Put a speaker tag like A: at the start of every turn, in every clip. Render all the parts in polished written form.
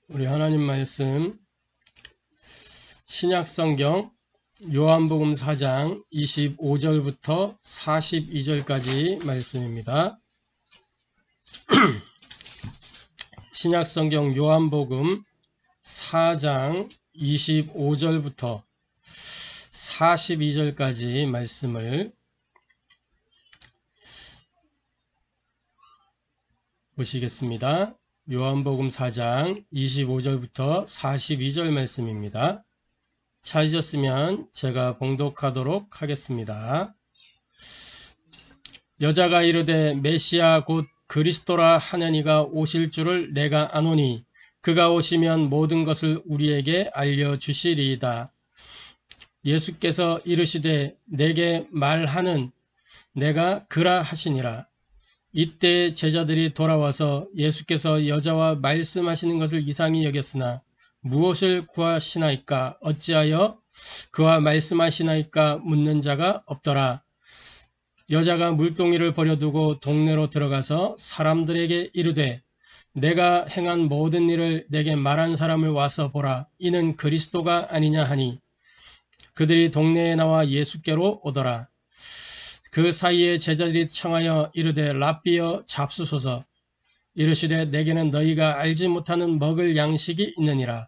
A: 우리 하나님 말씀 신약성경 요한복음 4장 25절부터 42절까지 말씀입니다. 신약성경 요한복음 4장 25절부터 42절까지 말씀을 보시겠습니다. 요한복음 4장 25절부터 42절 말씀입니다. 찾으셨으면 제가 봉독하도록 하겠습니다. 여자가 이르되 메시아 곧 그리스도라 하느니가 오실 줄을 내가 아노니 그가 오시면 모든 것을 우리에게 알려주시리이다. 예수께서 이르시되 내게 말하는 내가 그라 하시니라. 이때 제자들이 돌아와서 예수께서 여자와 말씀하시는 것을 이상히 여겼으나 무엇을 구하시나이까 어찌하여 그와 말씀하시나이까 묻는 자가 없더라. 여자가 물동이를 버려두고 동네로 들어가서 사람들에게 이르되 내가 행한 모든 일을 내게 말한 사람을 와서 보라. 이는 그리스도가 아니냐 하니 그들이 동네에 나와 예수께로 오더라. 그 사이에 제자들이 청하여 이르되 랍비여 잡수소서. 이르시되 내게는 너희가 알지 못하는 먹을 양식이 있느니라.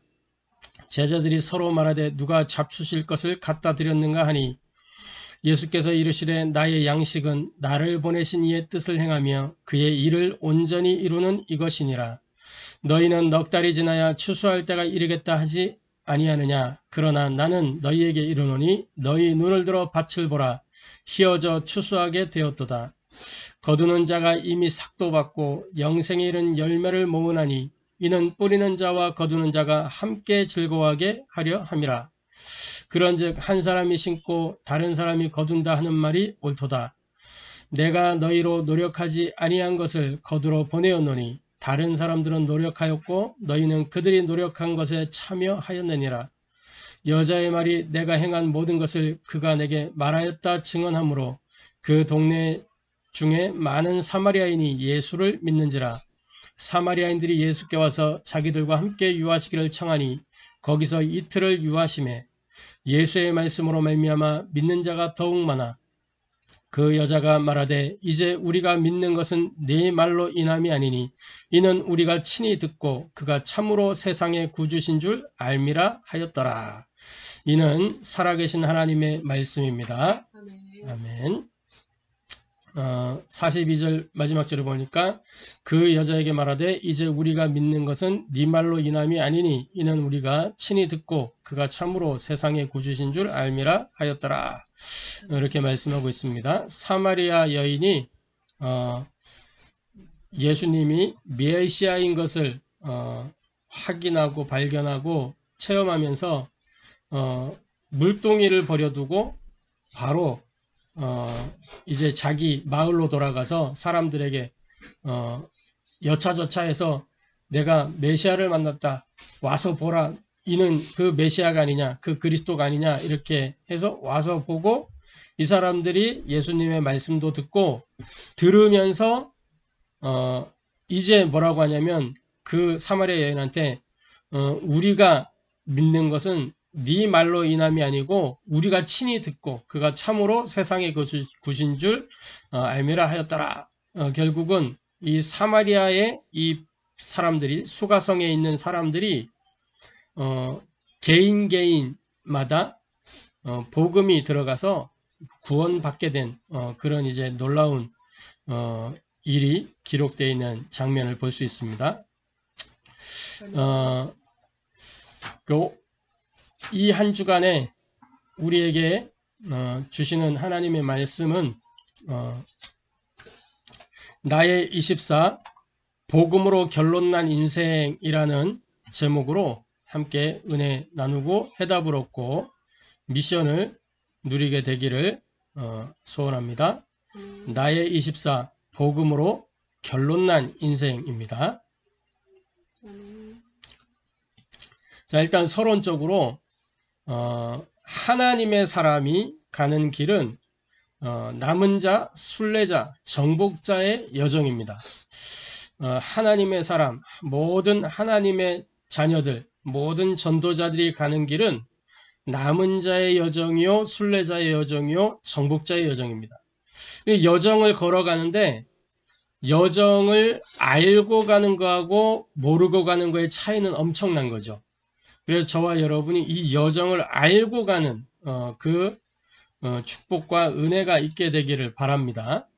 A: 제자들이 서로 말하되 누가 잡수실 것을 갖다 드렸는가 하니 예수께서 이르시되 나의 양식은 나를 보내신 이의 뜻을 행하며 그의 일을 온전히 이루는 이것이니라. 너희는 넉 달이 지나야 추수할 때가 이르겠다 하지 아니하느냐. 그러나 나는 너희에게 이르노니 너희 눈을 들어 밭을 보라. 희어져 추수하게 되었도다. 거두는 자가 이미 삭도 받고 영생에 이른 열매를 모으나니 이는 뿌리는 자와 거두는 자가 함께 즐거워하게 하려 함이라. 그런즉 한 사람이 심고 다른 사람이 거둔다 하는 말이 옳도다. 내가 너희로 노력하지 아니한 것을 거두러 보내었노니 다른 사람들은 노력하였고 너희는 그들이 노력한 것에 참여하였느니라. 여자의 말이 내가 행한 모든 것을 그가 내게 말하였다 증언하므로 그 동네 중에 많은 사마리아인이 예수를 믿는지라. 사마리아인들이 예수께 와서 자기들과 함께 유하시기를 청하니 거기서 이틀을 유하심에 예수의 말씀으로 말미암아 믿는 자가 더욱 많아. 그 여자가 말하되 이제 우리가 믿는 것은 네 말로 인함이 아니니 이는 우리가 친히 듣고 그가 참으로 세상의 구주신 줄 알미라 하였더라. 이는 살아계신 하나님의 말씀입니다. 아멘. 42절 마지막 절을 보니까 그 여자에게 말하되 이제 우리가 믿는 것은 네 말로 인함이 아니니 이는 우리가 친히 듣고 그가 참으로 세상의 구주신 줄 알미라 하였더라. 이렇게 말씀하고 있습니다. 사마리아 여인이 예수님이 메시아인 것을 확인하고 발견하고 체험하면서 물동이를 버려두고 바로 이제 자기 마을로 돌아가서 사람들에게 여차저차해서 내가 메시아를 만났다. 와서 보라. 이는 그 메시아가 아니냐. 그 그리스도가 아니냐. 이렇게 해서 와서 보고 이 사람들이 예수님의 말씀도 듣고 들으면서 이제 뭐라고 하냐면 그 사마리아 여인한테 우리가 믿는 것은 네 말로 인함이 아니고 우리가 친히 듣고 그가 참으로 세상의 구신 줄 알미라 하였더라. 결국은 이 사마리아의 이 사람들이 수가성에 있는 사람들이 개인마다 복음이 들어가서 구원받게 된 그런 이제 놀라운 일이 기록되어 있는 장면을 볼 수 있습니다. 이 한 주간에 우리에게 주시는 하나님의 말씀은 나의 24 복음으로 결론난 인생이라는 제목으로 함께 은혜 나누고 해답을 얻고 미션을 누리게 되기를 소원합니다. 나의 24 복음으로 결론난 인생입니다. 자, 일단 서론적으로 하나님의 사람이 가는 길은 남은 자, 순례자, 정복자의 여정입니다. 하나님의 사람, 모든 하나님의 자녀들, 모든 전도자들이 가는 길은 남은 자의 여정이요, 순례자의 여정이요, 정복자의 여정입니다. 이 여정을 걸어가는데 여정을 알고 가는 거하고 모르고 가는 거의 차이는 엄청난 거죠. 그래서 저와 여러분이 이 여정을 알고 가는 축복과 은혜가 있게 되기를 바랍니다.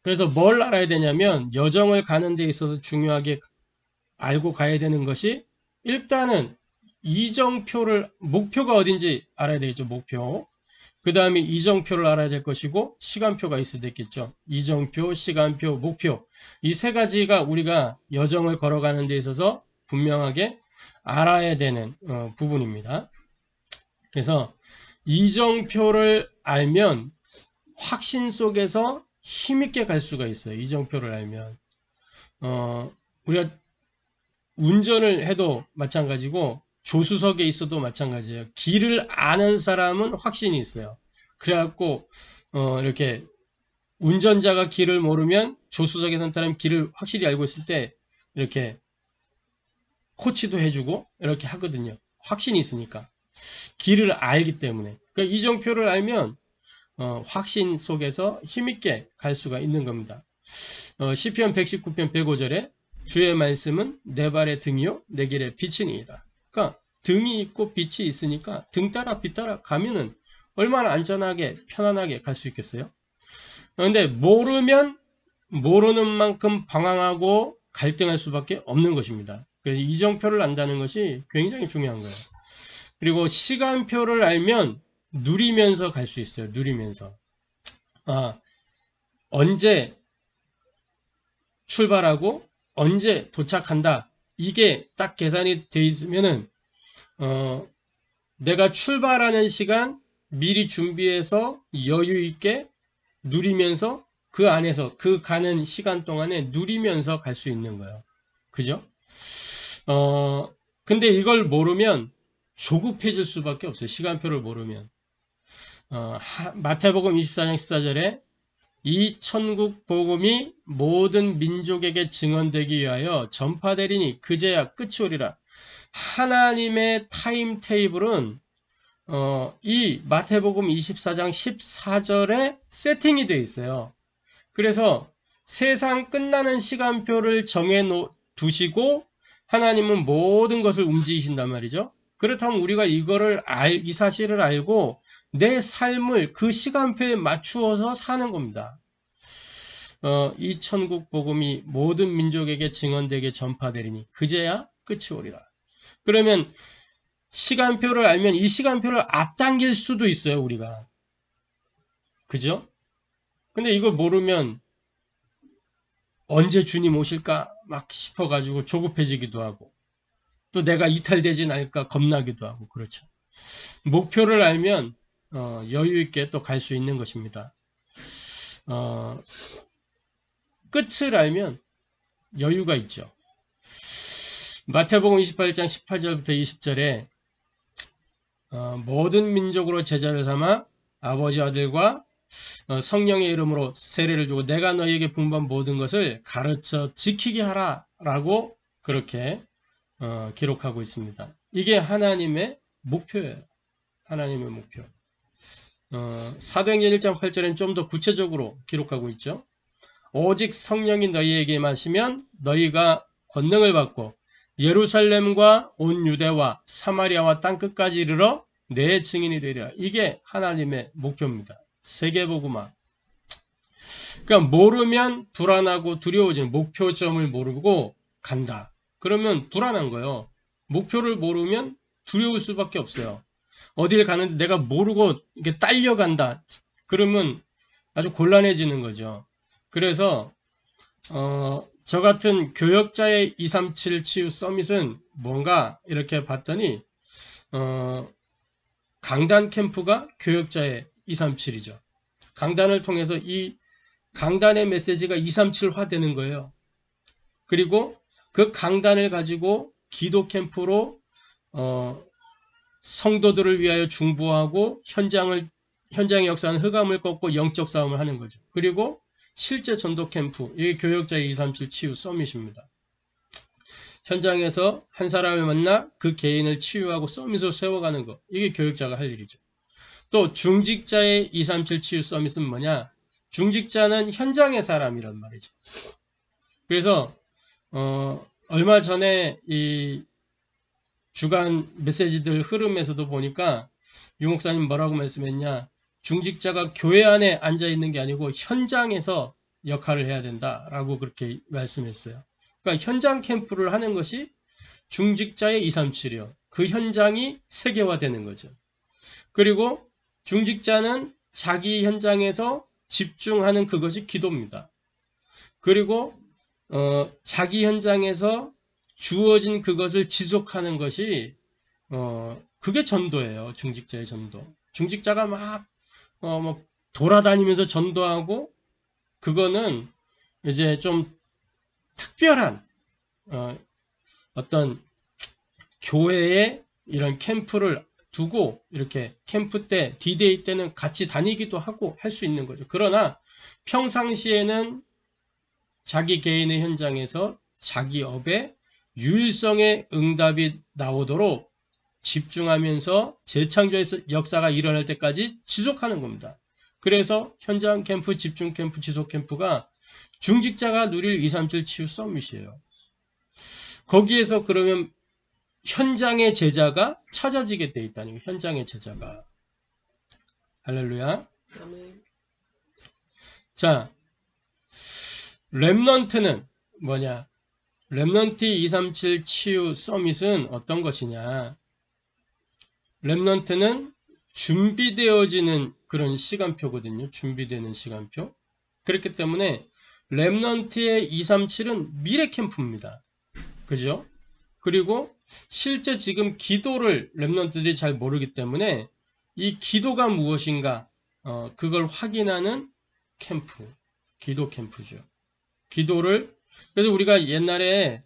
A: 그래서 뭘 알아야 되냐면 여정을 가는 데 있어서 중요하게 알고 가야 되는 것이 일단은 목표가 어딘지 알아야 되겠죠. 목표. 그 다음에 이정표를 알아야 될 것이고 시간표가 있어야 되겠죠. 이정표, 시간표, 목표. 이 세 가지가 우리가 여정을 걸어가는 데 있어서 분명하게 알아야 되는 부분입니다. 그래서 이정표를 알면 확신 속에서 힘있게 갈 수가 있어요. 이정표를 알면. 우리가 운전을 해도 마찬가지고 조수석에 있어도 마찬가지예요. 길을 아는 사람은 확신이 있어요. 그래갖고 이렇게 운전자가 길을 모르면 조수석에 선 사람이 길을 확실히 알고 있을 때 이렇게 코치도 해주고 이렇게 하거든요. 확신이 있으니까. 길을 알기 때문에. 그러니까 이정표를 알면 확신 속에서 힘있게 갈 수가 있는 겁니다. 시편 119편 105절에 주의 말씀은 내 발의 등이요 내 길의 빛이니이다. 그러니까 등이 있고 빛이 있으니까 등 따라 빛 따라 가면은 얼마나 안전하게 편안하게 갈 수 있겠어요? 그런데 모르면 모르는 만큼 방황하고 갈등할 수밖에 없는 것입니다. 그래서 이정표를 안다는 것이 굉장히 중요한 거예요. 그리고 시간표를 알면 누리면서 갈 수 있어요. 누리면서. 언제 출발하고 언제 도착한다. 이게 딱 계산이 돼 있으면은 내가 출발하는 시간 미리 준비해서 여유 있게 누리면서 그 안에서 그 가는 시간 동안에 누리면서 갈 수 있는 거예요. 그죠? 근데 이걸 모르면 조급해질 수밖에 없어요. 시간표를 모르면. 마태복음 24장 14절에 이 천국 복음이 모든 민족에게 증언되기 위하여 전파되리니 그제야 끝이 오리라. 하나님의 타임테이블은 이 마태복음 24장 14절에 세팅이 되어 있어요. 그래서 세상 끝나는 시간표를 정해 두시고 하나님은 모든 것을 움직이신단 말이죠. 그렇다면 우리가 이 사실을 알고 내 삶을 그 시간표에 맞추어서 사는 겁니다. 이 천국 복음이 모든 민족에게 증언되게 전파되리니 그제야 끝이 오리라. 그러면 시간표를 알면 이 시간표를 앞당길 수도 있어요, 우리가. 그죠? 근데 이걸 모르면 언제 주님 오실까 막 싶어가지고 조급해지기도 하고 또 내가 이탈되진 않을까 겁나기도 하고 그렇죠. 목표를 알면 여유 있게 또 갈 수 있는 것입니다. 끝을 알면 여유가 있죠. 마태복음 28장 18절부터 20절에 모든 민족으로 제자를 삼아 아버지 아들과 성령의 이름으로 세례를 주고 내가 너희에게 분부한 모든 것을 가르쳐 지키게 하라 라고 그렇게 기록하고 있습니다. 이게 하나님의 목표예요. 하나님의 목표. 사도행전 1장 8절에는 좀 더 구체적으로 기록하고 있죠. 오직 성령이 너희에게 임하시면 너희가 권능을 받고 예루살렘과 온 유대와 사마리아와 땅끝까지 이르러 내 증인이 되리라. 이게 하나님의 목표입니다. 세계복음화. 그러니까 모르면 불안하고 두려워지는 목표점을 모르고 간다. 그러면 불안한 거예요. 목표를 모르면 두려울 수밖에 없어요. 어딜 가는데 내가 모르고 이렇게 딸려간다. 그러면 아주 곤란해지는 거죠. 그래서 저 같은 교역자의 237 치유 서밋은 뭔가 이렇게 봤더니 강단 캠프가 교역자의 237이죠. 강단을 통해서 이 강단의 메시지가 237화 되는 거예요. 그리고 그 강단을 가지고 기도 캠프로 성도들을 위하여 중보하고 현장을 현장의 역사는 흑암을 꺾고 영적 싸움을 하는 거죠. 그리고 실제 전도 캠프, 이게 교역자의 237 치유 서밋입니다. 현장에서 한 사람을 만나 그 개인을 치유하고 서밋으로 세워가는 거, 이게 교역자가 할 일이죠. 또 중직자의 237 치유 서밋은 뭐냐? 중직자는 현장의 사람이란 말이죠. 그래서 얼마 전에 이 주간 메시지들 흐름에서도 보니까 유 목사님 뭐라고 말씀했냐? 중직자가 교회 안에 앉아 있는 게 아니고 현장에서 역할을 해야 된다라고 그렇게 말씀했어요. 그러니까 현장 캠프를 하는 것이 중직자의 237이요. 그 현장이 세계화되는 거죠. 그리고 중직자는 자기 현장에서 집중하는 그것이 기도입니다. 그리고 자기 현장에서 주어진 그것을 지속하는 것이 그게 전도예요. 중직자의 전도. 중직자가 막 돌아다니면서 전도하고 그거는 이제 좀 특별한 어떤 교회에 이런 캠프를 두고 이렇게 캠프 때 D-Day 때는 같이 다니기도 하고 할 수 있는 거죠. 그러나 평상시에는 자기 개인의 현장에서 자기 업에 유일성의 응답이 나오도록 집중하면서 재창조의 역사가 일어날 때까지 지속하는 겁니다. 그래서 현장 캠프, 집중 캠프, 지속 캠프가 중직자가 누릴 237 치유 서밋이에요. 거기에서 그러면 현장의 제자가 찾아지게 돼 있다는 거예요. 현장의 제자가. 할렐루야.
B: 아멘.
A: 자, 렘넌트는 뭐냐? 렘넌트 237 치유 서밋은 어떤 것이냐? 렘넌트는 준비되어지는 그런 시간표거든요. 준비되는 시간표. 그렇기 때문에 렘넌트의 237은 미래 캠프입니다. 그죠? 그리고 실제 지금 기도를 렘넌트들이 잘 모르기 때문에 이 기도가 무엇인가 그걸 확인하는 캠프, 기도 캠프죠. 기도를 그래서 우리가 옛날에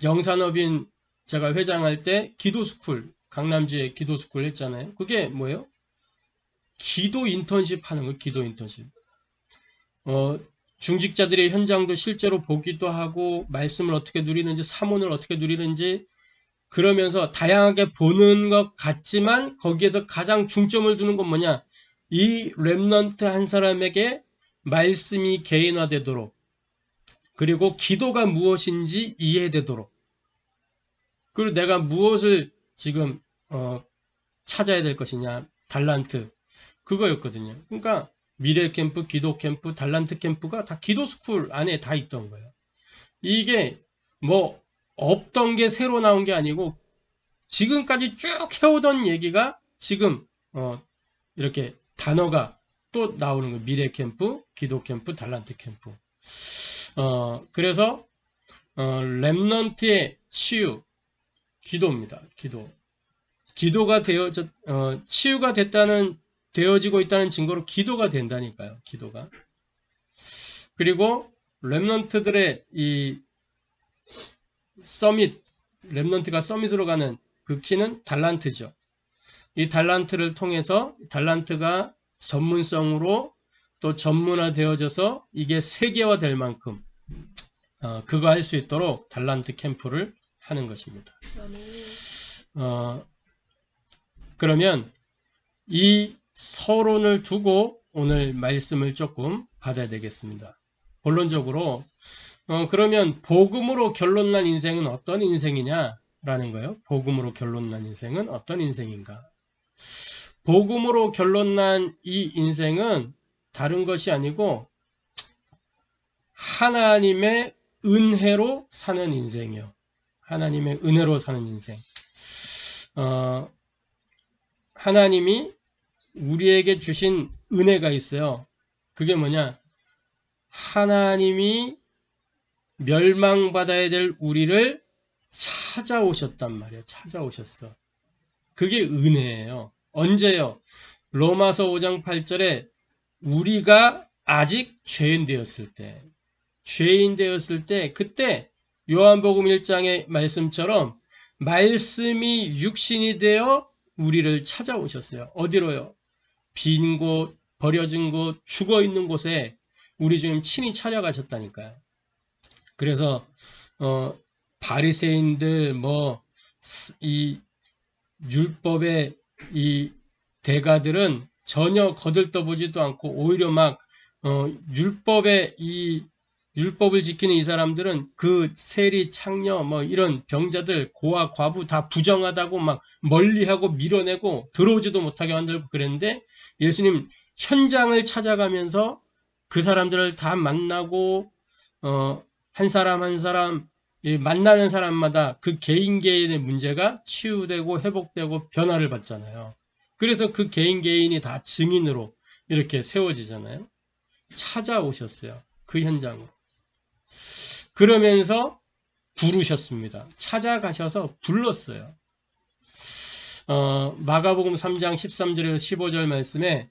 A: 영산업인 제가 회장할 때 기도스쿨 강남지에 기도스쿨 했잖아요. 그게 뭐예요? 기도 인턴십 하는 거예요. 기도 인턴십. 중직자들의 현장도 실제로 보기도 하고 말씀을 어떻게 누리는지 사문을 어떻게 누리는지 그러면서 다양하게 보는 것 같지만 거기에서 가장 중점을 두는 건 뭐냐? 이 렘넌트 한 사람에게 말씀이 개인화되도록 그리고 기도가 무엇인지 이해되도록 그리고 내가 무엇을 지금 찾아야 될 것이냐? 달란트 그거였거든요. 그러니까 미래 캠프, 기도 캠프, 달란트 캠프가 다 기도 스쿨 안에 다 있던 거예요. 이게 뭐 없던 게 새로 나온 게 아니고 지금까지 쭉 해오던 얘기가 지금 이렇게 단어가 또 나오는 거예요. 미래 캠프, 기도 캠프, 달란트 캠프. 그래서 렘넌트의 치유, 기도입니다. 기도. 기도가 치유가 되어지고 있다는 증거로 기도가 된다니까요. 기도가. 그리고 렘넌트들의 이 서밋, 렘넌트가 서밋으로 가는 그 키는 달란트죠. 이 달란트를 통해서 달란트가 전문성으로 또 전문화되어져서 이게 세계화 될 만큼 그거 할 수 있도록 달란트 캠프를 하는 것입니다. 그러면 이 서론을 두고 오늘 말씀을 조금 받아야 되겠습니다. 본론적으로 그러면 복음으로 결론난 인생은 어떤 인생이냐라는 거예요. 복음으로 결론난 인생은 어떤 인생인가? 복음으로 결론난 이 인생은 다른 것이 아니고 하나님의 은혜로 사는 인생이요. 하나님의 은혜로 사는 인생. 하나님이 우리에게 주신 은혜가 있어요. 그게 뭐냐? 하나님이 멸망받아야 될 우리를 찾아오셨단 말이에요. 찾아오셨어. 그게 은혜예요. 언제요? 로마서 5장 8절에 우리가 아직 죄인 되었을 때, 그때 요한복음 1장의 말씀처럼 말씀이 육신이 되어 우리를 찾아오셨어요. 어디로요? 빈 곳, 버려진 곳, 죽어있는 곳에 우리 주님 친히 찾아가셨다니까요. 그래서 바리새인들 이 율법의 이 대가들은 전혀 거들떠보지도 않고 오히려 막 율법을 지키는 이 사람들은 그 세리, 창녀, 이런 병자들, 고아, 과부 다 부정하다고 막 멀리하고 밀어내고 들어오지도 못하게 만들고 그랬는데 예수님 현장을 찾아가면서 그 사람들을 다 만나고 한 사람 한 사람 만나는 사람마다 그 개인의 문제가 치유되고 회복되고 변화를 받잖아요. 그래서 그 개인이 다 증인으로 이렇게 세워지잖아요. 찾아오셨어요. 그 현장으로. 그러면서 부르셨습니다. 찾아가셔서 불렀어요. 마가복음 3장 13절에서 15절 말씀에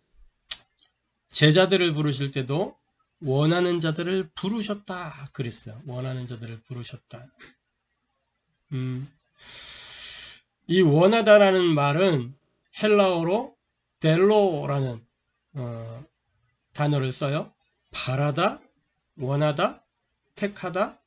A: 제자들을 부르실 때도 원하는 자들을 부르셨다 그랬어요. 원하는 자들을 부르셨다. 이 원하다라는 말은 헬라어로 델로라는 단어를 써요. 바라다, 원하다, 택하다.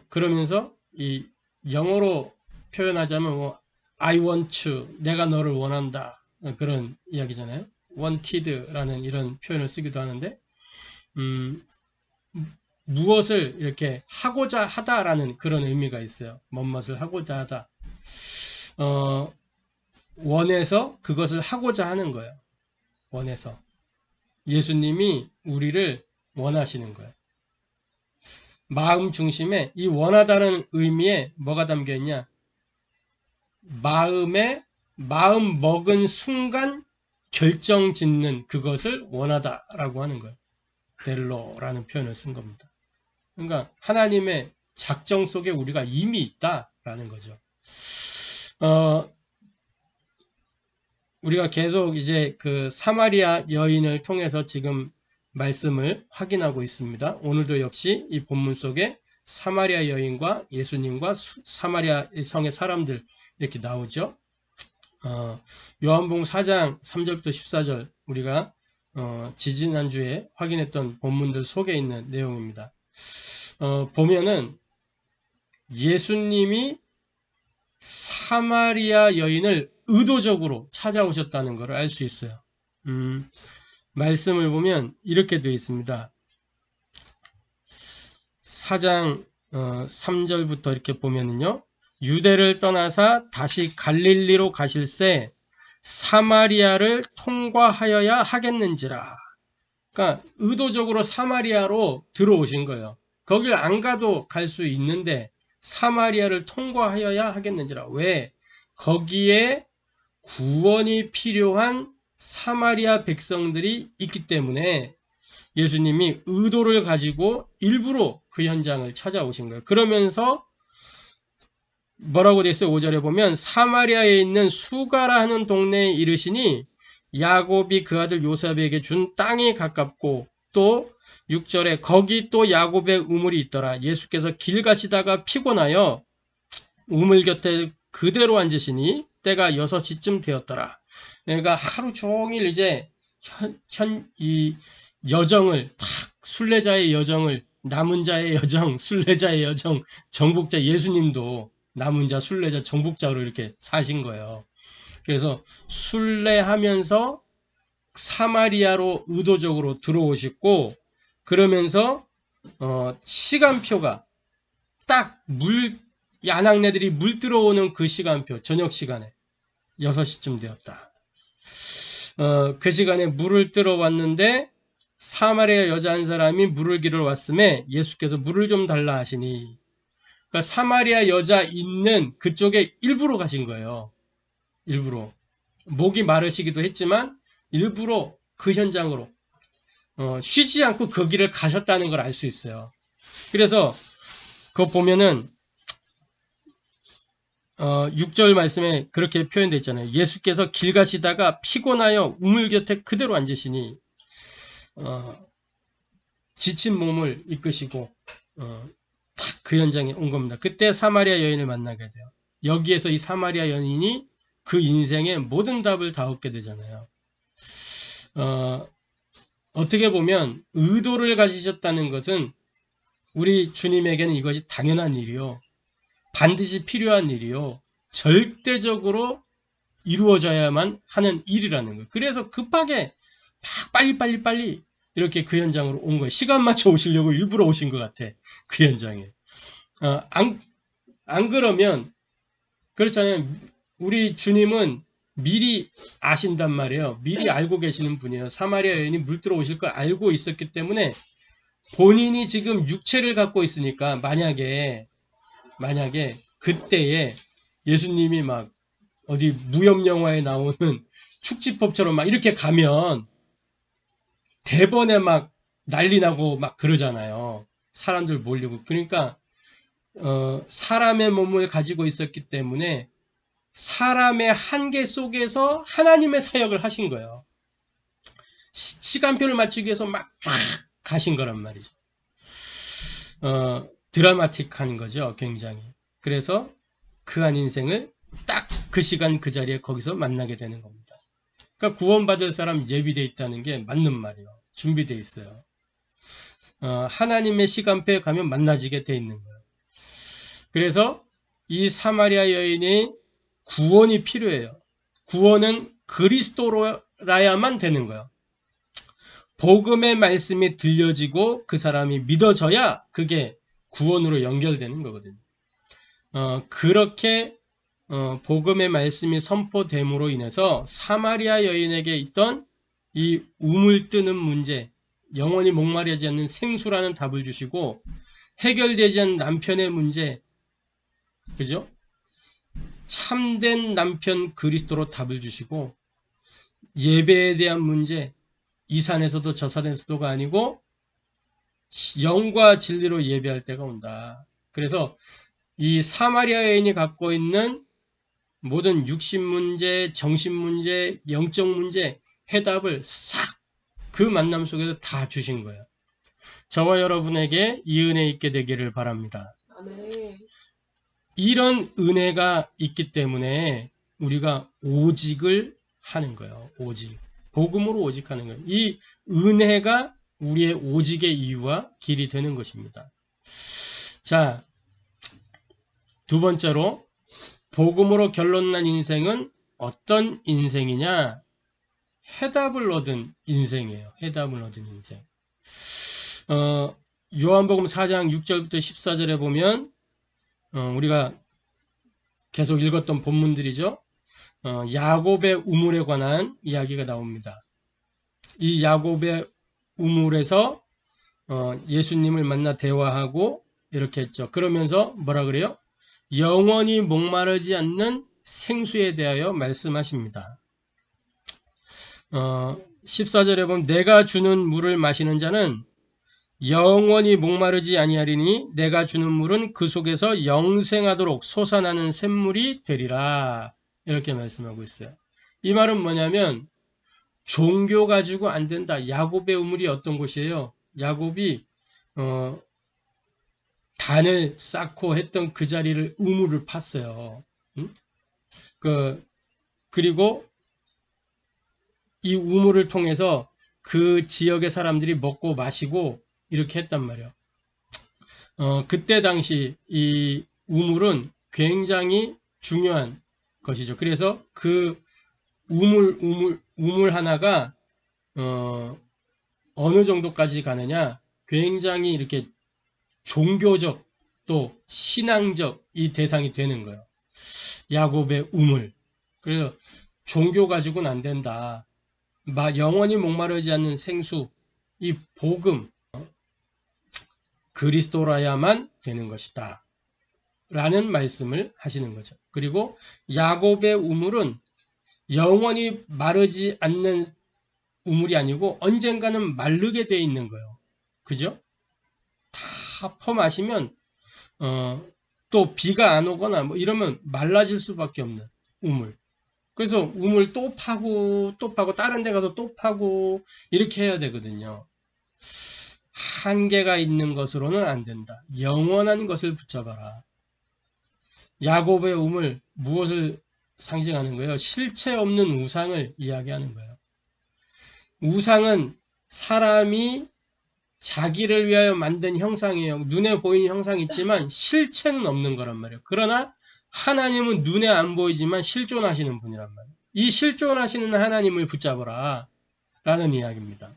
A: 그러면서 이 영어로 표현하자면 I want you, 내가 너를 원한다. 그런 이야기잖아요. wanted라는 이런 표현을 쓰기도 하는데 무엇을 이렇게 하고자 하다라는 그런 의미가 있어요. 뭔것을 하고자 하다. 원해서 그것을 하고자 하는 거예요. 원해서. 예수님이 우리를 원하시는 거예요. 마음 중심에 이 원하다는 의미에 뭐가 담겨 있냐? 마음 먹은 순간 결정 짓는 그것을 원하다라고 하는 거예요. 델로라는 표현을 쓴 겁니다. 그러니까 하나님의 작정 속에 우리가 이미 있다라는 거죠. 우리가 계속 이제 그 사마리아 여인을 통해서 지금 말씀을 확인하고 있습니다. 오늘도 역시 이 본문 속에 사마리아 여인과 예수님과 사마리아 성의 사람들 이렇게 나오죠. 요한복음 4장 3절부터 14절 우리가 지지난주에 확인했던 본문들 속에 있는 내용입니다. 보면은 예수님이 사마리아 여인을 의도적으로 찾아오셨다는 것을 알 수 있어요. 말씀을 보면 이렇게 되어 있습니다. 4장 3절부터 이렇게 보면은요. 유대를 떠나사 다시 갈릴리로 가실새 사마리아를 통과하여야 하겠는지라. 그러니까 의도적으로 사마리아로 들어오신 거예요. 거길 안 가도 갈 수 있는데 사마리아를 통과하여야 하겠는지라. 왜? 거기에 구원이 필요한 사마리아 백성들이 있기 때문에 예수님이 의도를 가지고 일부러 그 현장을 찾아오신 거예요. 그러면서 뭐라고 되어 있어요? 5절에 보면 사마리아에 있는 수가라 하는 동네에 이르시니 야곱이 그 아들 요셉에게 준 땅이 가깝고 또 6절에 거기 또 야곱의 우물이 있더라. 예수께서 길 가시다가 피곤하여 우물 곁에 그대로 앉으시니 때가 6시쯤 되었더라. 그러니까 하루 종일 이제 이 여정을 탁 순례자의 여정을 남은 자의 여정, 순례자의 여정, 정복자 예수님도 남은 자, 순례자, 정복자로 이렇게 사신 거예요. 그래서 순례하면서 사마리아로 의도적으로 들어오셨고 그러면서 시간표가 딱 야낙네들이 물 들어오는 그 시간표, 저녁 시간에 6시쯤 되었다. 그 시간에 물을 들어왔는데 사마리아 여자 한 사람이 물을 기르러 왔음에 예수께서 물을 좀 달라 하시니 그러니까 사마리아 여자 있는 그쪽에 일부러 가신 거예요. 일부러. 목이 마르시기도 했지만 일부러 그 현장으로 쉬지 않고 그 길을 가셨다는 걸 알 수 있어요. 그래서 그거 보면은 6절 말씀에 그렇게 표현되어 있잖아요. 예수께서 길 가시다가 피곤하여 우물 곁에 그대로 앉으시니 지친 몸을 이끄시고 딱 그 현장에 온 겁니다. 그때 사마리아 여인을 만나게 돼요. 여기에서 이 사마리아 여인이 그 인생의 모든 답을 다 얻게 되잖아요. 어떻게 보면 의도를 가지셨다는 것은 우리 주님에게는 이것이 당연한 일이요. 반드시 필요한 일이요. 절대적으로 이루어져야만 하는 일이라는 거예요. 그래서 급하게 막 빨리 이렇게 그 현장으로 온 거예요. 시간 맞춰 오시려고 일부러 오신 것 같아. 그 현장에. 안 그러면 그렇잖아요. 우리 주님은 미리 아신단 말이에요. 미리 알고 계시는 분이에요. 사마리아 여인이 물들어 오실 걸 알고 있었기 때문에 본인이 지금 육체를 갖고 있으니까 만약에 그때에 예수님이 막 어디 무협 영화에 나오는 축지법처럼 막 이렇게 가면 대번에 막 난리 나고 막 그러잖아요. 사람들 몰리고. 그러니까 사람의 몸을 가지고 있었기 때문에 사람의 한계 속에서 하나님의 사역을 하신 거예요. 시간표를 맞추기 위해서 막 가신 거란 말이죠. 드라마틱한 거죠. 굉장히. 그래서 그한 인생을 딱 그 시간 그 자리에 거기서 만나게 되는 겁니다. 그러니까 구원받을 사람 예비되어 있다는 게 맞는 말이에요. 준비되어 있어요. 하나님의 시간표에 가면 만나지게 되어 있는 거예요. 그래서 이 사마리아 여인이 구원이 필요해요. 구원은 그리스도라야만 되는 거예요. 복음의 말씀이 들려지고 그 사람이 믿어져야 그게 구원으로 연결되는 거거든요. 그렇게 복음의 말씀이 선포됨으로 인해서 사마리아 여인에게 있던 이 우물 뜨는 문제, 영원히 목마르지 않는 생수라는 답을 주시고 해결되지 않는 남편의 문제, 그죠? 참된 남편 그리스도로 답을 주시고 예배에 대한 문제, 이 산에서도 저 산에서도가 아니고 영과 진리로 예배할 때가 온다. 그래서 이 사마리아 여인이 갖고 있는 모든 육신 문제, 정신 문제, 영적 문제 해답을 싹 그 만남 속에서 다 주신 거예요. 저와 여러분에게 이 은혜 있게 되기를 바랍니다.
B: 아멘.
A: 이런 은혜가 있기 때문에 우리가 오직을 하는 거예요. 오직. 복음으로 오직하는 거예요. 이 은혜가 우리의 오직의 이유와 길이 되는 것입니다. 자, 두 번째로 복음으로 결론난 인생은 어떤 인생이냐? 해답을 얻은 인생이에요. 해답을 얻은 인생. 요한복음 4장 6절부터 14절에 보면 우리가 계속 읽었던 본문들이죠. 야곱의 우물에 관한 이야기가 나옵니다. 이 야곱의 우물에서 예수님을 만나 대화하고 이렇게 했죠. 그러면서 뭐라 그래요? 영원히 목마르지 않는 생수에 대하여 말씀하십니다. 14절에 보면 내가 주는 물을 마시는 자는 영원히 목마르지 아니하리니 내가 주는 물은 그 속에서 영생하도록 솟아나는 샘물이 되리라. 이렇게 말씀하고 있어요. 이 말은 뭐냐면 종교 가지고 안 된다. 야곱의 우물이 어떤 곳이에요? 야곱이 단을 쌓고 했던 그 자리를 우물을 팠어요. 응? 그리고 이 우물을 통해서 그 지역의 사람들이 먹고 마시고 이렇게 했단 말이에요. 그때 당시 이 우물은 굉장히 중요한 것이죠. 그래서 그 우물 하나가 어느 정도까지 가느냐? 굉장히 이렇게 종교적 또 신앙적 이 대상이 되는 거예요. 야곱의 우물. 그래서 종교 가지고는 안 된다. 영원히 목마르지 않는 생수, 이 복음, 그리스도라야만 되는 것이다. 라는 말씀을 하시는 거죠. 그리고 야곱의 우물은 영원히 마르지 않는 우물이 아니고 언젠가는 마르게 돼 있는 거예요. 그죠? 다 퍼마시면 또 비가 안 오거나 뭐 이러면 말라질 수밖에 없는 우물. 그래서 우물 또 파고 다른 데 가서 또 파고 이렇게 해야 되거든요. 한계가 있는 것으로는 안 된다. 영원한 것을 붙잡아라. 야곱의 우물 무엇을 상징하는 거예요. 실체 없는 우상을 이야기하는 거예요. 우상은 사람이 자기를 위하여 만든 형상이에요. 눈에 보이는 형상이 있지만 실체는 없는 거란 말이에요. 그러나 하나님은 눈에 안 보이지만 실존하시는 분이란 말이에요. 이 실존하시는 하나님을 붙잡으라 라는 이야기입니다.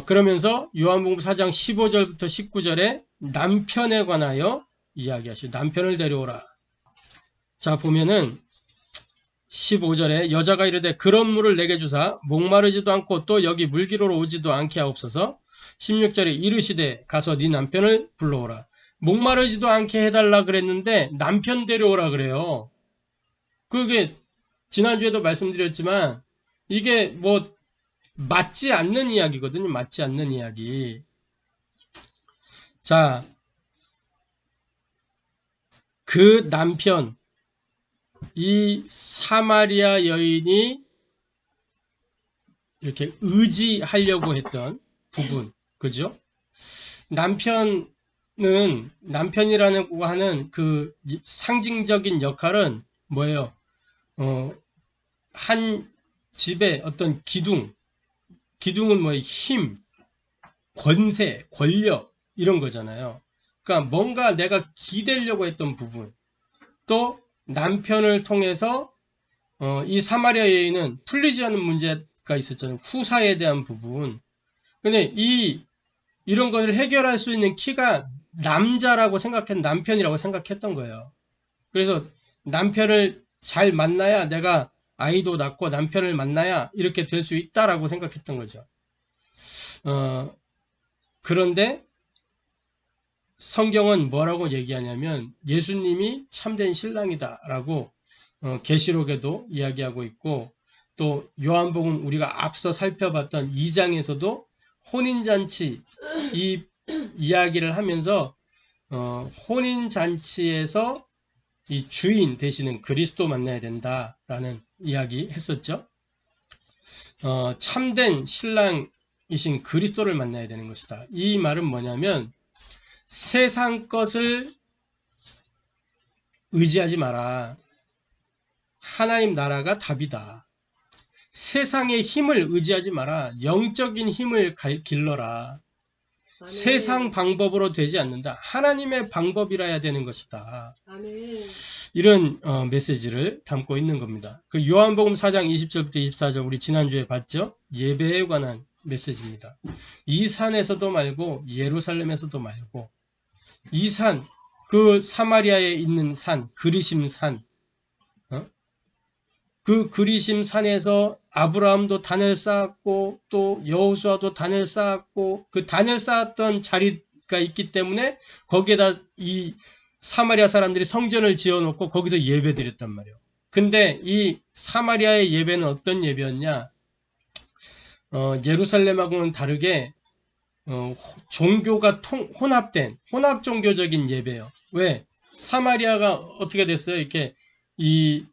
A: 그러면서 요한복음 4장 15절부터 19절에 남편에 관하여 이야기하시죠. 남편을 데려오라. 자, 보면은 15절에 여자가 이르되 그런 물을 내게 주사 목마르지도 않고 또 여기 물기로로 오지도 않게 하옵소서. 16절에 이르시되 가서 네 남편을 불러오라. 목마르지도 않게 해달라 그랬는데 남편 데려오라 그래요. 그게 지난주에도 말씀드렸지만 이게 뭐 맞지 않는 이야기거든요. 맞지 않는 이야기. 자, 그 남편, 이 사마리아 여인이 이렇게 의지하려고 했던 부분, 그죠? 남편이라고 하는 그 상징적인 역할은 뭐예요? 한 집의 어떤 기둥은 뭐예요? 힘, 권세, 권력, 이런 거잖아요. 그러니까 뭔가 내가 기대려고 했던 부분, 또 남편을 통해서 이 사마리아 여인은 풀리지 않는 문제가 있었잖아요. 후사에 대한 부분. 근데 이런 것을 해결할 수 있는 키가 남편이라고 생각했던 거예요. 그래서 남편을 잘 만나야 내가 아이도 낳고 남편을 만나야 이렇게 될 수 있다라고 생각했던 거죠. 그런데 성경은 뭐라고 얘기하냐면 예수님이 참된 신랑이다라고 계시록에도 이야기하고 있고, 또 요한복음 우리가 앞서 살펴봤던 2장에서도 혼인잔치 이 이야기를 하면서 혼인잔치에서 이 주인 되시는 그리스도 만나야 된다라는 이야기 했었죠. 참된 신랑이신 그리스도를 만나야 되는 것이다. 이 말은 뭐냐면 세상 것을 의지하지 마라. 하나님 나라가 답이다. 세상의 힘을 의지하지 마라. 영적인 힘을 길러라. 아멘. 세상 방법으로 되지 않는다. 하나님의 방법이라야 되는 것이다. 아멘. 이런 메시지를 담고 있는 겁니다. 그 요한복음 4장 20절부터 24절 우리 지난주에 봤죠? 예배에 관한 메시지입니다. 이 산에서도 말고 예루살렘에서도 말고 이 산, 그 사마리아에 있는 산, 그리심 산, 그 그리심 산에서 아브라함도 단을 쌓았고 또 여호수아도 단을 쌓았고 그 단을 쌓았던 자리가 있기 때문에 거기에다 이 사마리아 사람들이 성전을 지어놓고 거기서 예배 드렸단 말이에요. 근데 이 사마리아의 예배는 어떤 예배였냐? 예루살렘하고는 다르게 종교가 혼합된 혼합 종교적인 예배예요. 왜? 사마리아가 어떻게 됐어요? 이렇게 이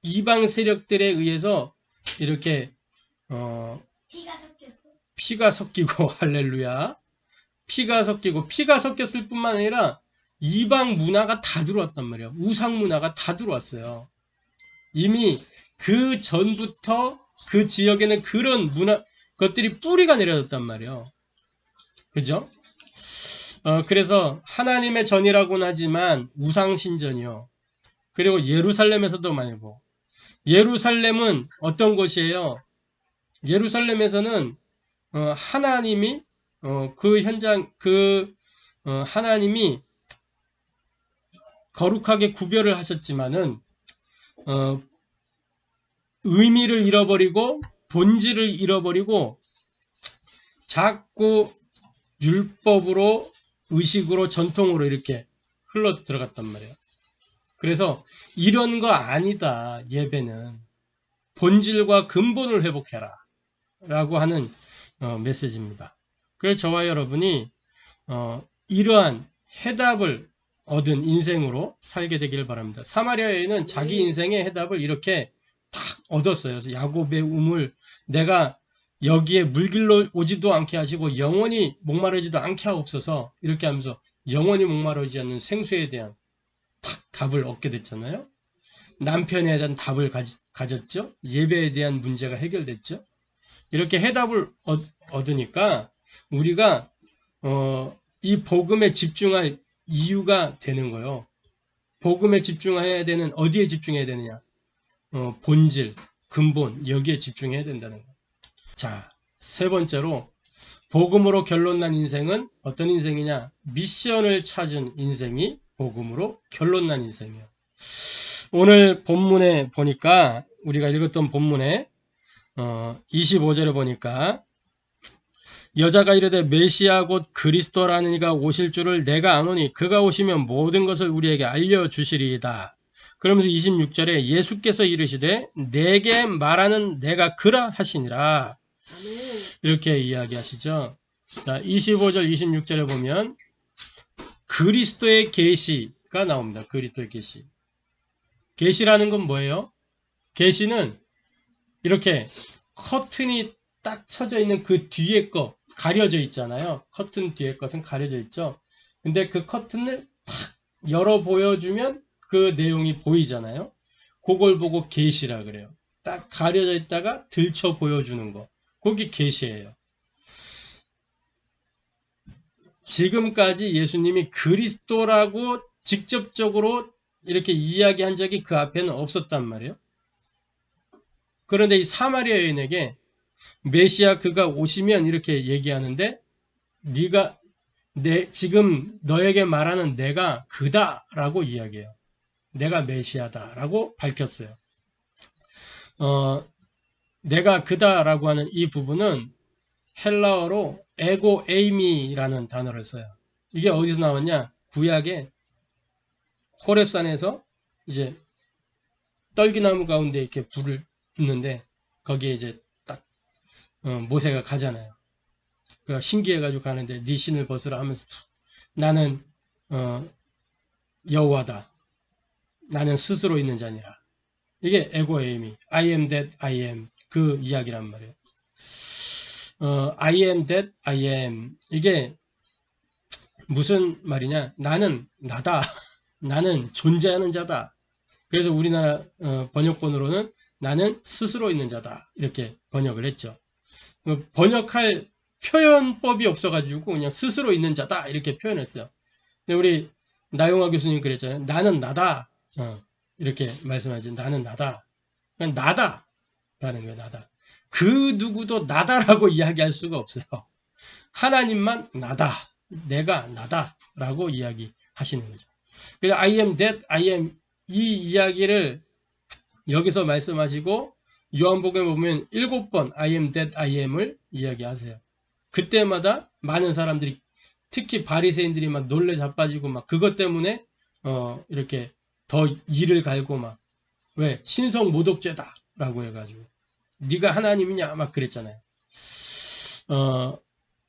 A: 이방 세력들에 의해서 이렇게 피가 섞이고 할렐루야. 피가 섞였을 뿐만 아니라 이방 문화가 다 들어왔단 말이에요. 우상 문화가 다 들어왔어요. 이미 그 전부터 그 지역에는 그런 것들이 뿌리가 내려졌단 말이에요. 그죠? 그래서 하나님의 전이라고는 하지만 우상신전이요. 그리고 예루살렘에서도 말고, 예루살렘은 어떤 곳이에요? 예루살렘에서는 하나님이 하나님이 거룩하게 구별을 하셨지만은 의미를 잃어버리고 본질을 잃어버리고 자꾸 율법으로 의식으로 전통으로 이렇게 흘러 들어갔단 말이에요. 그래서 이런 거 아니다. 예배는 본질과 근본을 회복해라 라고 하는 메시지입니다. 그래서 저와 여러분이 이러한 해답을 얻은 인생으로 살게 되기를 바랍니다. 사마리아 여인은 자기 인생의 해답을 이렇게 탁 얻었어요. 그래서 야곱의 우물, 내가 여기에 물길로 오지도 않게 하시고 영원히 목마르지도 않게 하옵소서, 이렇게 하면서 영원히 목마르지 않는 생수에 대한 탁 답을 얻게 됐잖아요. 남편에 대한 답을 가졌죠. 예배에 대한 문제가 해결됐죠. 이렇게 해답을 얻으니까 우리가 이 복음에 집중할 이유가 되는 거예요. 복음에 집중해야 되는, 어디에 집중해야 되느냐? 본질, 근본, 여기에 집중해야 된다는 거예요. 자, 세 번째로 복음으로 결론난 인생은 어떤 인생이냐? 미션을 찾은 인생이 복음으로 결론난 인생이에요. 오늘 본문에 보니까, 우리가 읽었던 본문에 25절에 보니까 여자가 이르되 메시아 곧 그리스도라는 이가 오실 줄을 내가 아노니 그가 오시면 모든 것을 우리에게 알려주시리이다. 그러면서 26절에 예수께서 이르시되 내게 말하는 내가 그라 하시니라. 이렇게 이야기하시죠. 자, 25절 26절에 보면 그리스도의 계시가 나옵니다. 그리스도의 계시. 계시라는 건 뭐예요? 계시는 이렇게 커튼이 딱 쳐져 있는 그 뒤에 거 가려져 있잖아요. 커튼 뒤에 것은 가려져 있죠. 근데 그 커튼을 탁 열어 보여주면 그 내용이 보이잖아요. 그걸 보고 계시라 그래요. 딱 가려져 있다가 들쳐 보여주는 거. 그게 계시예요. 지금까지 예수님이 그리스도라고 직접적으로 이렇게 이야기한 적이 그 앞에는 없었단 말이에요. 그런데 이 사마리아 여인에게 메시아 그가 오시면 이렇게 얘기하는데 네가 지금 너에게 말하는 내가 그다라고 이야기해요. 내가 메시아다라고 밝혔어요. 내가 그다라고 하는 이 부분은 헬라어로 에고 에이미라는 단어를 써요. 이게 어디서 나왔냐? 구약에 호렙산에서 이제 떨기나무 가운데 이렇게 불을 붙는데 거기에 이제 딱 모세가 가잖아요. 그러니까 신기해가지고 가는데 네 신을 벗으라 하면서 나는 여호와다. 나는 스스로 있는 자니라. 이게 에고 에이미, I am that I am 그 이야기란 말이에요. I am that I am 이게 무슨 말이냐? 나는 나다. 나는 존재하는 자다. 그래서 우리나라 번역본으로는 나는 스스로 있는 자다. 이렇게 번역을 했죠. 번역할 표현법이 없어가지고 그냥 스스로 있는 자다. 이렇게 표현했어요. 근데 우리 나용화 교수님 그랬잖아요. 나는 나다. 이렇게 말씀하지. 나는 나다. 그냥 나다. 라는 거예요. 나다. 그 누구도 나다라고 이야기할 수가 없어요. 하나님만 나다. 내가 나다. 라고 이야기하시는 거죠. 그래서 I am that, I am 이 이야기를 여기서 말씀하시고 요한복음에 보면 7번 I am that, I am을 이야기하세요. 그때마다 많은 사람들이 특히 바리새인들이 막 놀래 자빠지고 막 그것 때문에 이렇게 더 이를 갈고 막 왜 신성 모독죄다라고 해가지고 네가 하나님이냐 막 그랬잖아요.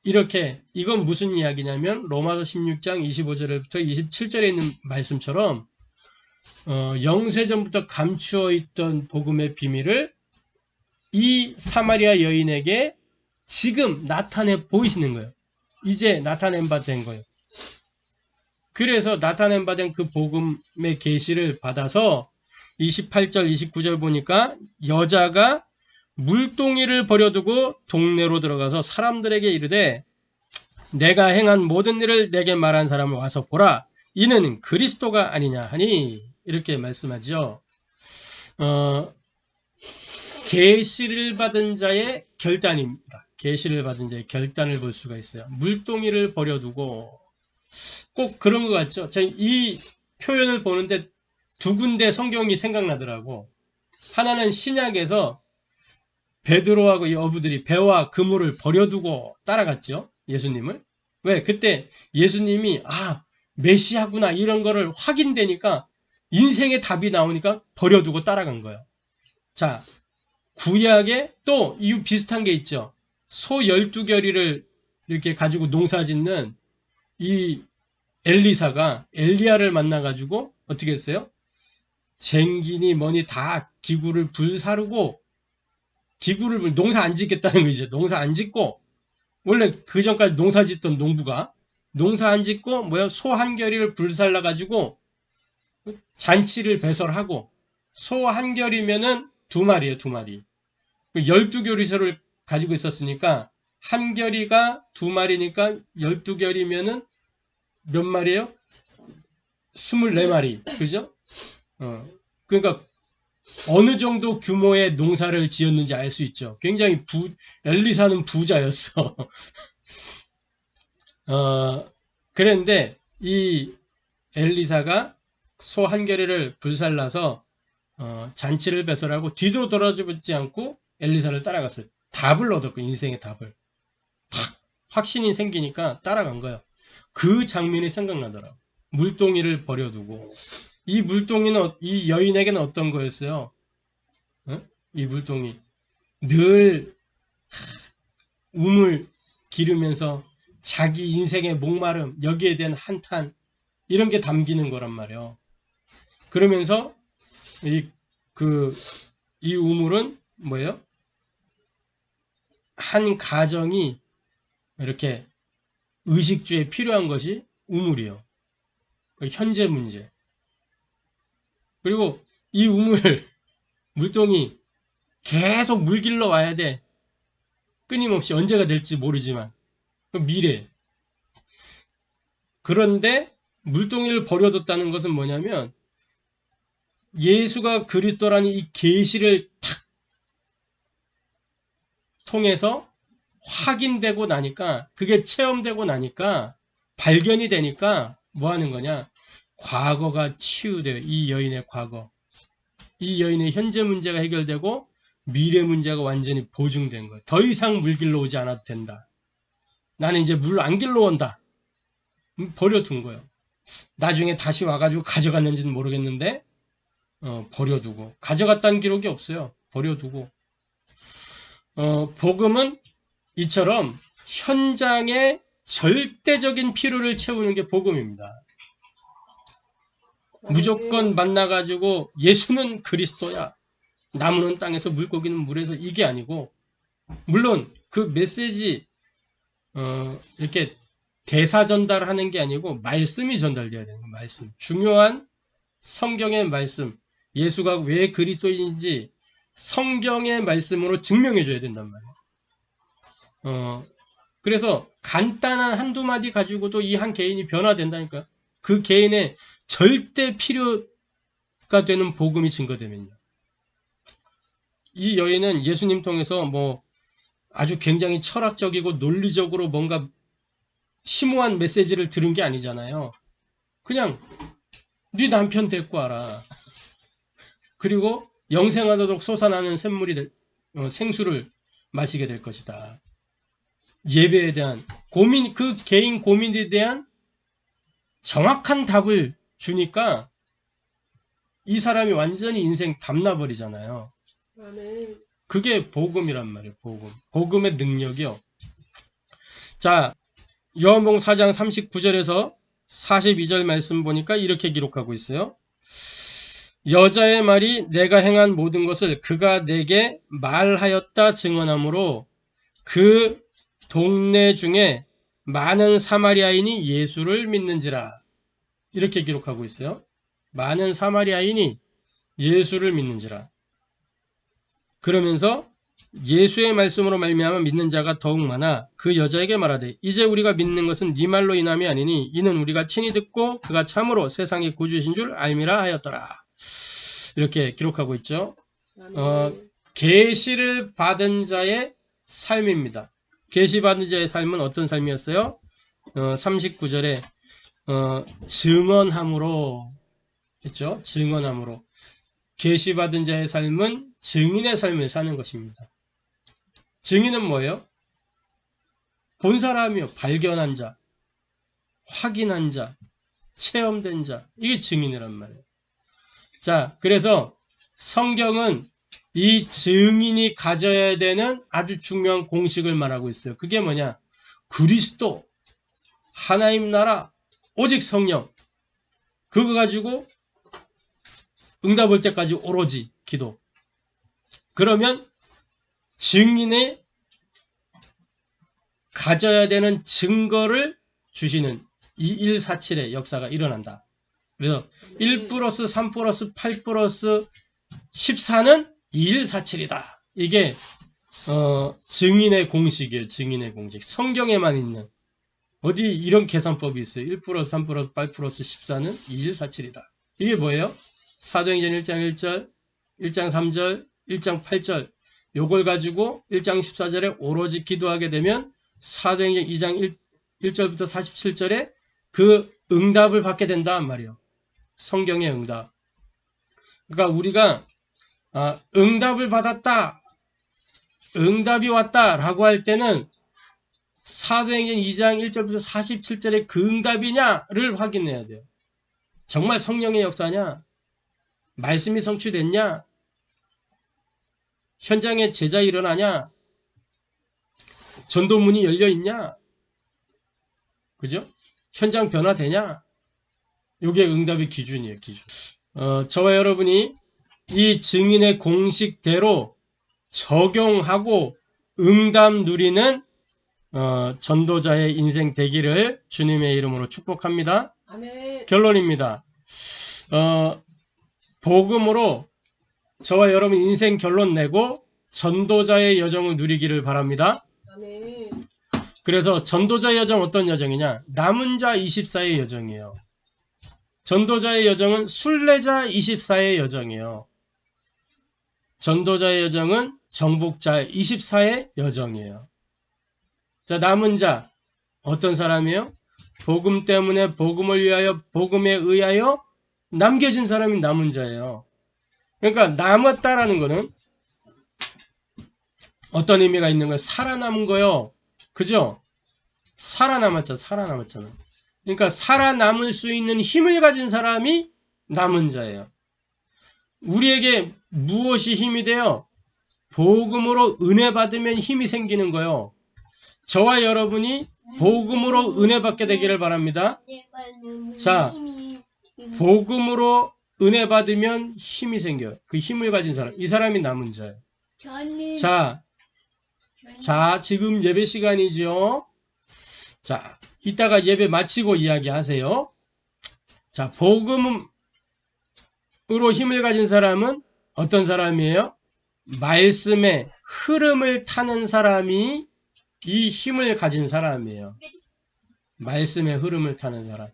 A: 이렇게 이건 무슨 이야기냐면 로마서 16장 25절부터 27절에 있는 말씀처럼 영세전부터 감추어 있던 복음의 비밀을 이 사마리아 여인에게 지금 나타내 보이시는 거예요. 이제 나타낸 바 된 거예요. 그래서 나타낸 바 된 그 복음의 계시를 받아서 28절 29절 보니까 여자가 물동이를 버려두고 동네로 들어가서 사람들에게 이르되 내가 행한 모든 일을 내게 말한 사람을 와서 보라. 이는 그리스도가 아니냐 하니 이렇게 말씀하죠. 계시를 받은 자의 결단입니다. 계시를 받은 자의 결단을 볼 수가 있어요. 물동이를 버려두고 꼭 그런 것 같죠. 이 표현을 보는데 두 군데 성경이 생각나더라고. 하나는 신약에서 베드로하고 이 어부들이 배와 그물을 버려두고 따라갔죠. 예수님을. 왜? 그때 예수님이 메시아구나 이런 거를 확인되니까 인생의 답이 나오니까 버려두고 따라간 거예요. 자, 구약에 또 이 비슷한 게 있죠. 소 12결의를 이렇게 가지고 농사 짓는 이 엘리사가 엘리야를 만나가지고 어떻게 했어요? 쟁기니 뭐니 다 기구를 불사르고 기구를 농사 안 짓겠다는 거죠. 농사 안 짓고 원래 그 전까지 농사 짓던 농부가 농사 안 짓고 소 한 결의를 불살라 가지고 잔치를 배설하고 소 한 결이면은 2마리예요, 2마리. 12결의소를 가지고 있었으니까 한 결이가 2마리니까 12결이면은 몇 마리예요? 24마리. 그죠? 그러니까 어느 정도 규모의 농사를 지었는지 알 수 있죠. 굉장히 엘리사는 부자였어. 그런데 이 엘리사가 소 한 결의를 불살라서 잔치를 배설하고 뒤로 돌아주지 않고 엘리사를 따라갔어요. 답을 얻었고, 인생의 답을. 탁 확신이 생기니까 따라간 거예요. 그 장면이 생각나더라고. 물동이를 버려두고. 이 물동이는 이 여인에게는 어떤 거였어요? 이 물동이 늘 우물 기르면서 자기 인생의 목마름, 여기에 대한 한탄, 이런 게 담기는 거란 말이에요. 그러면서 이 우물은 뭐예요? 한 가정이 이렇게 의식주에 필요한 것이 우물이요. 현재 문제. 그리고 이 물동이 계속 물 길러 와야 돼. 끊임없이 언제가 될지 모르지만. 미래. 그런데 물동이를 버려뒀다는 것은 뭐냐면 예수가 그리스도라는 이 계시를 탁 통해서 확인되고 나니까, 그게 체험되고 나니까, 발견이 되니까 뭐 하는 거냐? 과거가 치유돼요. 이 여인의 과거. 이 여인의 현재 문제가 해결되고 미래 문제가 완전히 보증된 거예요. 더 이상 물 길러 오지 않아도 된다. 나는 이제 물 안 길러 온다. 버려둔 거예요. 나중에 다시 와가지고 가져갔는지는 모르겠는데 버려두고. 가져갔다는 기록이 없어요. 버려두고. 복음은 이처럼 현장의 절대적인 필요를 채우는 게 복음입니다. 무조건 만나가지고 예수는 그리스도야, 나무는 땅에서 물고기는 물에서, 이게 아니고, 물론 그 메시지 이렇게 대사 전달하는 게 아니고 말씀이 전달돼야 되는 거예요. 말씀. 중요한 성경의 말씀, 예수가 왜 그리스도인지 성경의 말씀으로 증명해 줘야 된단 말이에요. 그래서 간단한 한두 마디 가지고도 이 한 개인이 변화된다니까. 그 개인의 절대 필요가 되는 복음이 증거되면요. 이 여인은 예수님 통해서 뭐 아주 굉장히 철학적이고 논리적으로 뭔가 심오한 메시지를 들은 게 아니잖아요. 그냥 네 남편 데리고 와라. 그리고 영생하도록 솟아나는 생수를 마시게 될 것이다. 예배에 대한 고민, 그 개인 고민에 대한 정확한 답을 주니까 이 사람이 완전히 인생 담나버리잖아요. 그게 복음이란 말이에요. 복음의 능력이요. 자, 요한복음 4장 39절에서 42절 말씀 보니까 이렇게 기록하고 있어요. 여자의 말이 내가 행한 모든 것을 그가 내게 말하였다 증언하므로 그 동네 중에 많은 사마리아인이 예수를 믿는지라. 이렇게 기록하고 있어요. 많은 사마리아인이 예수를 믿는지라. 그러면서 예수의 말씀으로 말미암아 믿는 자가 더욱 많아 그 여자에게 말하되 이제 우리가 믿는 것은 네 말로 인함이 아니니 이는 우리가 친히 듣고 그가 참으로 세상의 구주이신 줄 알미라 하였더라. 이렇게 기록하고 있죠. 계시를 받은 자의 삶입니다. 계시 받은 자의 삶은 어떤 삶이었어요? 39절에 증언함으로 했죠. 증언함으로. 계시 받은 자의 삶은 증인의 삶을 사는 것입니다. 증인은 뭐예요? 본 사람이요. 발견한 자, 확인한 자, 체험된 자. 이게 증인이란 말이에요. 자, 그래서 성경은 이 증인이 가져야 되는 아주 중요한 공식을 말하고 있어요. 그게 뭐냐? 그리스도, 하나님 나라, 오직 성령. 그거 가지고 응답 올 때까지 오로지 기도. 그러면 증인이 가져야 되는 증거를 주시는 2147의 역사가 일어난다. 그래서 1 플러스 3 플러스 8 플러스 14는 2147이다. 이게 증인의 공식이에요. 증인의 공식. 성경에만 있는. 어디 이런 계산법이 있어요. 1 플러스 3 플러스 8 플러스 14는 2147이다. 이게 뭐예요? 사도행전 1장 1절, 1장 3절, 1장 8절 요걸 가지고 1장 14절에 오로지 기도하게 되면 사도행전 2장 1절부터 47절에 그 응답을 받게 된단 말이에요. 성경의 응답. 그러니까 우리가 응답을 받았다, 응답이 왔다 라고 할 때는 사도행전 2장 1절부터 47절에 그 응답이냐를 확인해야 돼요. 정말 성령의 역사냐? 말씀이 성취됐냐? 현장에 제자 일어나냐? 전도문이 열려있냐? 그죠? 현장 변화되냐? 이게 응답의 기준이에요. 기준. 저와 여러분이 이 증인의 공식대로 적용하고 응답 누리는 전도자의 인생 되기를 주님의 이름으로 축복합니다.
B: 아멘.
A: 결론입니다. 복음으로 저와 여러분 인생 결론 내고 전도자의 여정을 누리기를 바랍니다.
B: 아멘.
A: 그래서 전도자의 여정 어떤 여정이냐? 남은 자 24의 여정이에요. 전도자의 여정은 순례자 24의 여정이에요. 전도자의 여정은 정복자 24의 여정이에요. 자, 남은 자 어떤 사람이에요? 복음 때문에 복음을 위하여 복음에 의하여 남겨진 사람이 남은 자예요. 그러니까 남았다라는 거는 어떤 의미가 있는 거예요? 살아남은 거요. 그죠? 살아남았잖아. 그러니까 살아남을 수 있는 힘을 가진 사람이 남은 자예요. 우리에게 무엇이 힘이 돼요? 복음으로 은혜 받으면 힘이 생기는 거예요. 저와 여러분이 복음으로 은혜 받게 되기를 바랍니다. 자, 복음으로 은혜 받으면 힘이 생겨요. 그 힘을 가진 사람, 이 사람이 남은 자예요. 자, 지금 예배 시간이죠. 자, 이따가 예배 마치고 이야기하세요. 자, 복음으로 힘을 가진 사람은 어떤 사람이에요? 말씀의 흐름을 타는 사람이 이 힘을 가진 사람이에요. 말씀의 흐름을 타는 사람.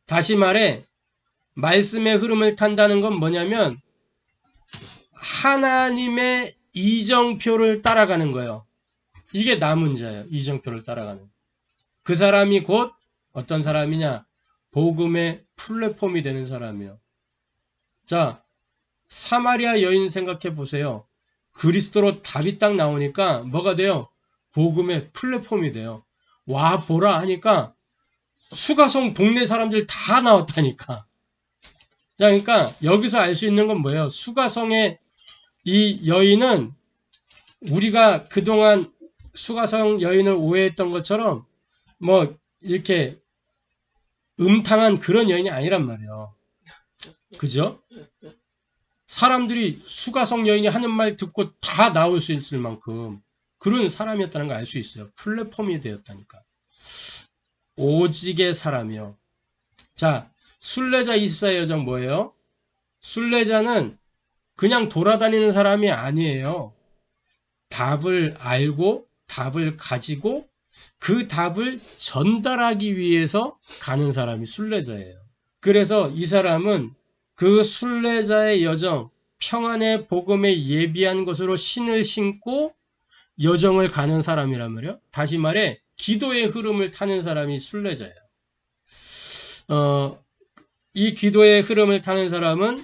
A: 다시 말해, 말씀의 흐름을 탄다는 건 뭐냐면 하나님의 이정표를 따라가는 거예요. 이게 남은 자예요. 이정표를 따라가는. 그 사람이 곧 어떤 사람이냐? 복음의 플랫폼이 되는 사람이에요. 자, 사마리아 여인 생각해 보세요. 그리스도로 답이 딱 나오니까 뭐가 돼요? 복음의 플랫폼이 돼요. 와 보라 하니까 수가성 동네 사람들 다 나왔다니까. 자, 그러니까 여기서 알 수 있는 건 뭐예요? 수가성의 이 여인은 우리가 그동안 수가성 여인을 오해했던 것처럼 뭐 이렇게 음탕한 그런 여인이 아니란 말이에요. 그죠? 사람들이 수가성 여인이 하는 말 듣고 다 나올 수 있을 만큼 그런 사람이었다는 걸 알 수 있어요. 플랫폼이 되었다니까. 오직의 사람이요. 자, 순례자 24의 여정 뭐예요? 순례자는 그냥 돌아다니는 사람이 아니에요. 답을 알고 답을 가지고 그 답을 전달하기 위해서 가는 사람이 순례자예요. 그래서 이 사람은 그 순례자의 여정, 평안의 복음에 예비한 것으로 신을 신고 여정을 가는 사람이란 말이에요. 다시 말해 기도의 흐름을 타는 사람이 순례자예요. 이 기도의 흐름을 타는 사람은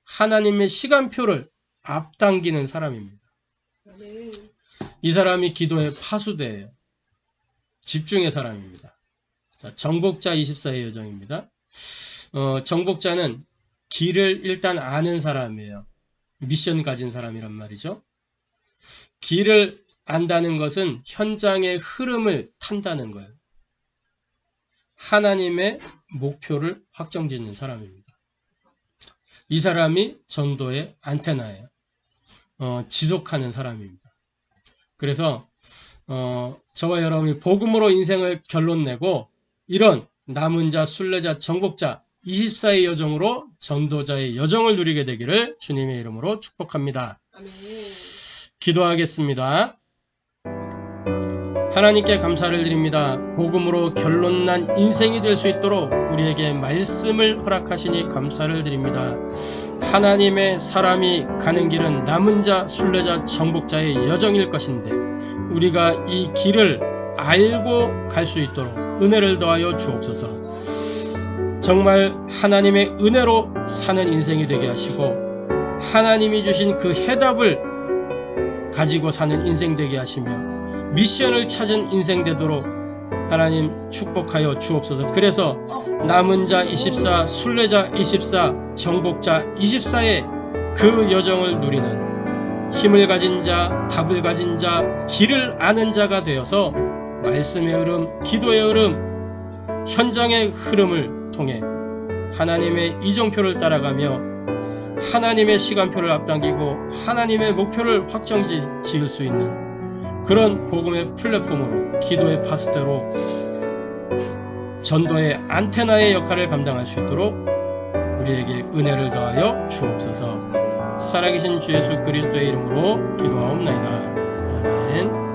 A: 하나님의 시간표를 앞당기는 사람입니다. 이 사람이 기도의 파수대예요. 집중의 사람입니다. 자, 정복자 24의 여정입니다. 정복자는 길을 일단 아는 사람이에요. 미션 가진 사람이란 말이죠. 길을 안다는 것은 현장의 흐름을 탄다는 거예요. 하나님의 목표를 확정짓는 사람입니다. 이 사람이 전도의 안테나예요. 지속하는 사람입니다. 그래서 저와 여러분이 복음으로 인생을 결론 내고 이런 남은 자, 순례자, 정복자 24의 여정으로 전도자의 여정을 누리게 되기를 주님의 이름으로 축복합니다.
B: 아멘.
A: 기도하겠습니다. 하나님께 감사를 드립니다. 복음으로 결론난 인생이 될 수 있도록 우리에게 말씀을 허락하시니 감사를 드립니다. 하나님의 사람이 가는 길은 남은 자, 순례자, 정복자의 여정일 것인데 우리가 이 길을 알고 갈 수 있도록 은혜를 더하여 주옵소서. 정말 하나님의 은혜로 사는 인생이 되게 하시고 하나님이 주신 그 해답을 가지고 사는 인생 되게 하시며 미션을 찾은 인생 되도록 하나님 축복하여 주옵소서. 그래서 남은 자 24, 순례자 24, 정복자 24의 그 여정을 누리는 힘을 가진 자, 답을 가진 자, 길을 아는 자가 되어서 말씀의 흐름, 기도의 흐름, 현장의 흐름을 통해 하나님의 이정표를 따라가며 하나님의 시간표를 앞당기고 하나님의 목표를 확정 지을 수 있는 그런 복음의 플랫폼으로 기도의 파스타로 전도의 안테나의 역할을 감당할 수 있도록 우리에게 은혜를 더하여 주옵소서. 살아계신 주 예수 그리스도의 이름으로 기도하옵나이다. 아멘.